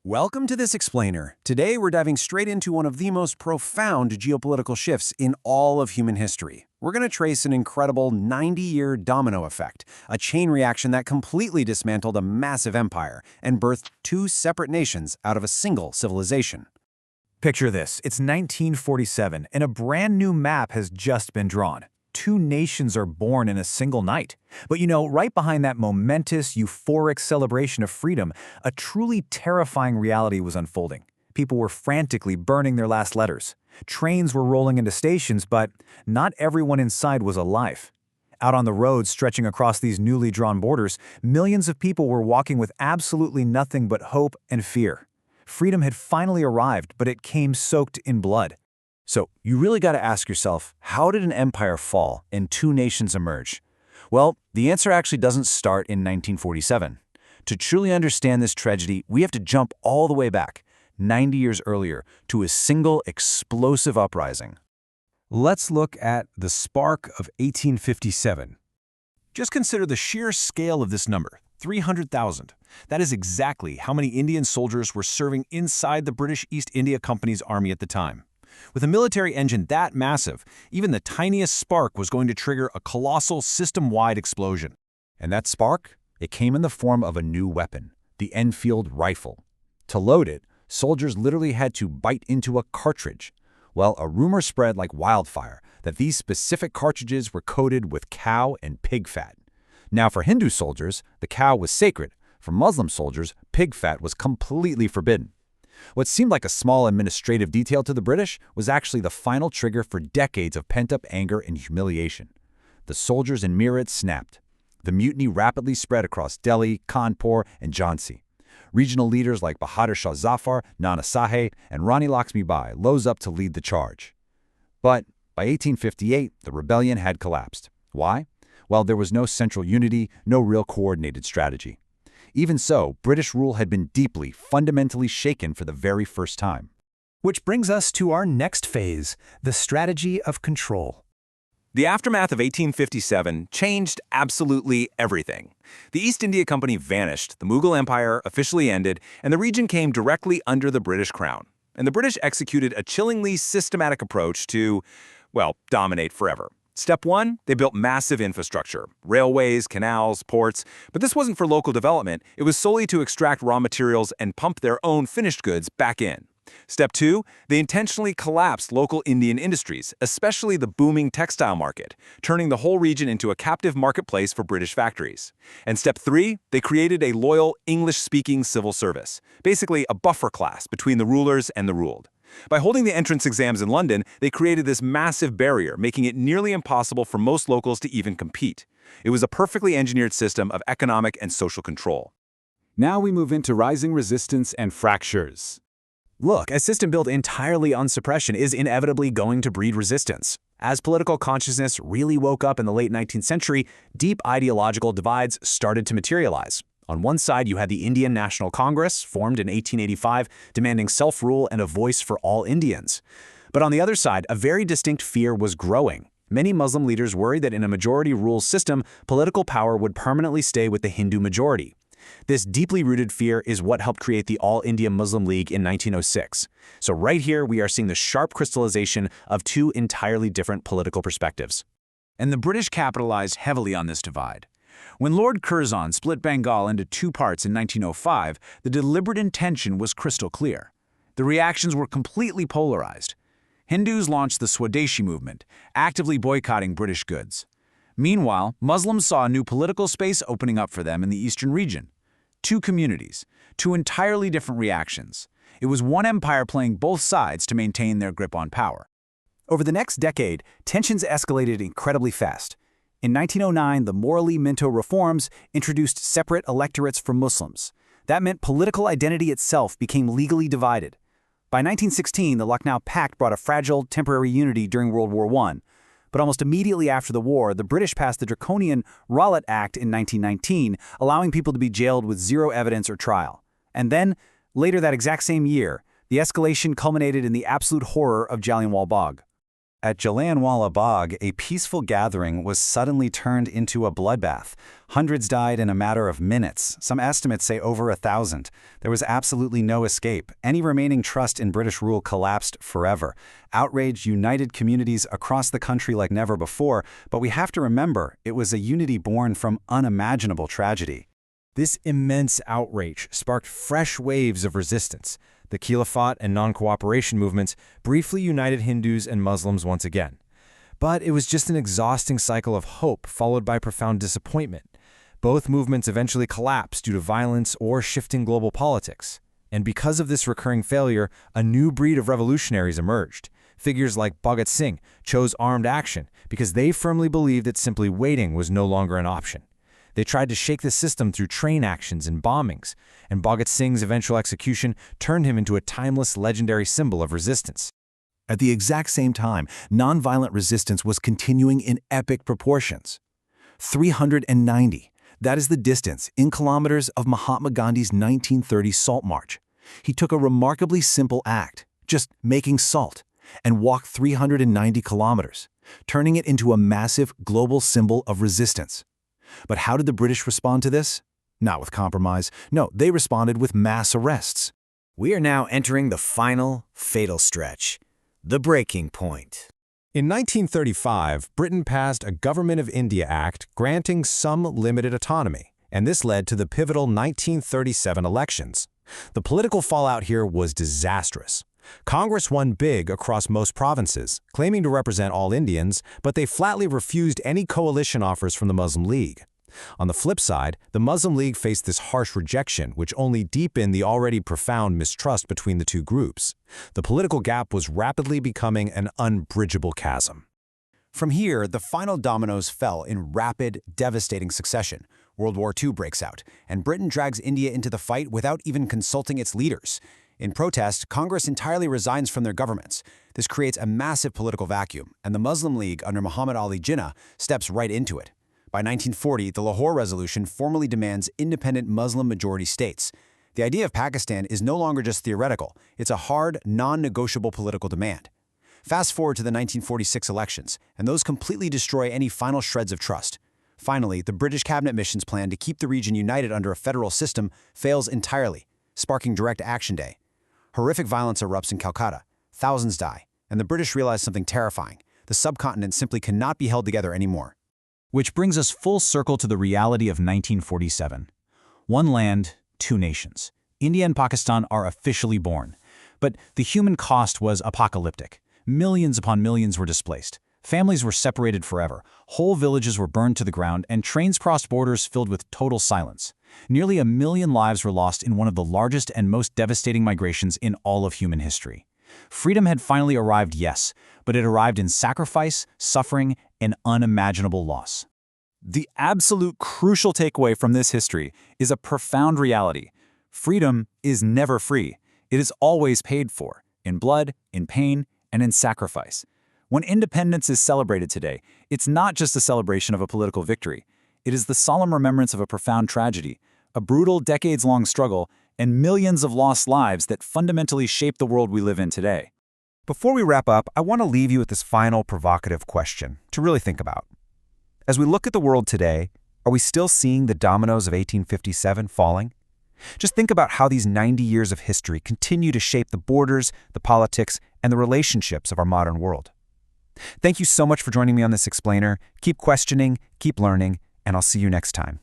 Welcome to this explainer. Today we're diving straight into one of the most profound geopolitical shifts in all of human history. We're going to trace an incredible 90-year domino effect, a chain reaction that completely dismantled a massive empire and birthed two separate nations out of a single civilization. Picture this, it's 1947 and a brand new map has just been drawn. Two nations are born in a single night. But right behind that momentous, euphoric celebration of freedom, a truly terrifying reality was unfolding. People were frantically burning their last letters. Trains were rolling into stations, but not everyone inside was alive. Out on the roads stretching across these newly drawn borders, millions of people were walking with absolutely nothing but hope and fear. Freedom had finally arrived, but it came soaked in blood. So, you really got to ask yourself, how did an empire fall and two nations emerge? Well, the answer actually doesn't start in 1947. To truly understand this tragedy, we have to jump all the way back, 90 years earlier, to a single explosive uprising. Let's look at the spark of 1857. Just consider the sheer scale of this number, 300,000. That is exactly how many Indian soldiers were serving inside the British East India Company's army at the time. With a military engine that massive, even the tiniest spark was going to trigger a colossal system-wide explosion. And that spark? It came in the form of a new weapon, the Enfield rifle. To load it, soldiers literally had to bite into a cartridge. Well, a rumor spread like wildfire that these specific cartridges were coated with cow and pig fat. Now, for Hindu soldiers, the cow was sacred. For Muslim soldiers, pig fat was completely forbidden. What seemed like a small administrative detail to the British was actually the final trigger for decades of pent-up anger and humiliation. The soldiers in Meerut snapped. The mutiny rapidly spread across Delhi, Kanpur, and Jhansi. Regional leaders like Bahadur Shah Zafar, Nana Sahib, and Rani Lakshmi Bai rose up to lead the charge. But by 1858, the rebellion had collapsed. Why? Well, there was no central unity, no real coordinated strategy. Even so, British rule had been deeply, fundamentally shaken for the very first time. Which brings us to our next phase, the strategy of control. The aftermath of 1857 changed absolutely everything. The East India Company vanished, the Mughal Empire officially ended, and the region came directly under the British crown. And the British executed a chillingly systematic approach to, well, dominate forever. Step 1, they built massive infrastructure, railways, canals, ports, but this wasn't for local development, it was solely to extract raw materials and pump their own finished goods back in. Step 2, they intentionally collapsed local Indian industries, especially the booming textile market, turning the whole region into a captive marketplace for British factories. And Step 3, they created a loyal English-speaking civil service, basically a buffer class between the rulers and the ruled. By holding the entrance exams in London, they created this massive barrier, making it nearly impossible for most locals to even compete. It was a perfectly engineered system of economic and social control. Now we move into rising resistance and fractures. Look, a system built entirely on suppression is inevitably going to breed resistance. As political consciousness really woke up in the late 19th century, deep ideological divides started to materialize. On one side, you had the Indian National Congress, formed in 1885, demanding self-rule and a voice for all Indians. But on the other side, a very distinct fear was growing. Many Muslim leaders worried that in a majority-rule system, political power would permanently stay with the Hindu majority. This deeply rooted fear is what helped create the All India Muslim League in 1906. So right here, we are seeing the sharp crystallization of two entirely different political perspectives. And the British capitalized heavily on this divide. When Lord Curzon split Bengal into two parts in 1905, the deliberate intention was crystal clear. The reactions were completely polarized. Hindus launched the Swadeshi movement, actively boycotting British goods. Meanwhile, Muslims saw a new political space opening up for them in the eastern region. Two communities, two entirely different reactions. It was one empire playing both sides to maintain their grip on power. Over the next decade, tensions escalated incredibly fast. In 1909, the Morley-Minto reforms introduced separate electorates for Muslims. That meant political identity itself became legally divided. By 1916, the Lucknow Pact brought a fragile, temporary unity during World War I. But almost immediately after the war, the British passed the draconian Rowlatt Act in 1919, allowing people to be jailed with zero evidence or trial. And then, later that exact same year, the escalation culminated in the absolute horror of Jallianwala Bagh. At Jallianwala Bagh, a peaceful gathering was suddenly turned into a bloodbath. Hundreds died in a matter of minutes. Some estimates say over 1,000. There was absolutely no escape. Any remaining trust in British rule collapsed forever. Outrage united communities across the country like never before, but we have to remember, it was a unity born from unimaginable tragedy. This immense outrage sparked fresh waves of resistance. The Khilafat and non-cooperation movements briefly united Hindus and Muslims once again. But it was just an exhausting cycle of hope followed by profound disappointment. Both movements eventually collapsed due to violence or shifting global politics. And because of this recurring failure, a new breed of revolutionaries emerged. Figures like Bhagat Singh chose armed action because they firmly believed that simply waiting was no longer an option. They tried to shake the system through train actions and bombings, and Bhagat Singh's eventual execution turned him into a timeless, legendary symbol of resistance. At the exact same time, nonviolent resistance was continuing in epic proportions. 390, that is the distance, in kilometers, of Mahatma Gandhi's 1930 Salt March. He took a remarkably simple act, just making salt, and walked 390 kilometers, turning it into a massive global symbol of resistance. But how did the British respond to this? Not with compromise. No, they responded with mass arrests. We are now entering the final, fatal stretch, the breaking point. In 1935, Britain passed a Government of India Act granting some limited autonomy, and this led to the pivotal 1937 elections. The political fallout here was disastrous. Congress won big across most provinces, claiming to represent all Indians, but they flatly refused any coalition offers from the Muslim League. On the flip side, the Muslim League faced this harsh rejection, which only deepened the already profound mistrust between the two groups. The political gap was rapidly becoming an unbridgeable chasm. From here, the final dominoes fell in rapid, devastating succession. World War II breaks out, and Britain drags India into the fight without even consulting its leaders. In protest, Congress entirely resigns from their governments. This creates a massive political vacuum, and the Muslim League under Muhammad Ali Jinnah steps right into it. By 1940, the Lahore Resolution formally demands independent Muslim-majority states. The idea of Pakistan is no longer just theoretical, it's a hard, non-negotiable political demand. Fast forward to the 1946 elections, and those completely destroy any final shreds of trust. Finally, the British cabinet mission's plan to keep the region united under a federal system fails entirely, sparking Direct Action Day. Horrific violence erupts in Calcutta. Thousands die, and the British realize something terrifying. The subcontinent simply cannot be held together anymore. Which brings us full circle to the reality of 1947. One land, two nations. India and Pakistan are officially born. But the human cost was apocalyptic. Millions upon millions were displaced. Families were separated forever. Whole villages were burned to the ground, and trains crossed borders filled with total silence. Nearly 1 million lives were lost in one of the largest and most devastating migrations in all of human history. Freedom had finally arrived, yes, but it arrived in sacrifice, suffering, and unimaginable loss. The absolute crucial takeaway from this history is a profound reality. Freedom is never free. It is always paid for, in blood, in pain, and in sacrifice. When independence is celebrated today, it's not just a celebration of a political victory. It is the solemn remembrance of a profound tragedy, a brutal, decades-long struggle, and millions of lost lives that fundamentally shape the world we live in today. Before we wrap up, I want to leave you with this final provocative question to really think about. As we look at the world today, are we still seeing the dominoes of 1857 falling? Just think about how these 90 years of history continue to shape the borders, the politics, and the relationships of our modern world. Thank you so much for joining me on this explainer. Keep questioning, keep learning, and I'll see you next time.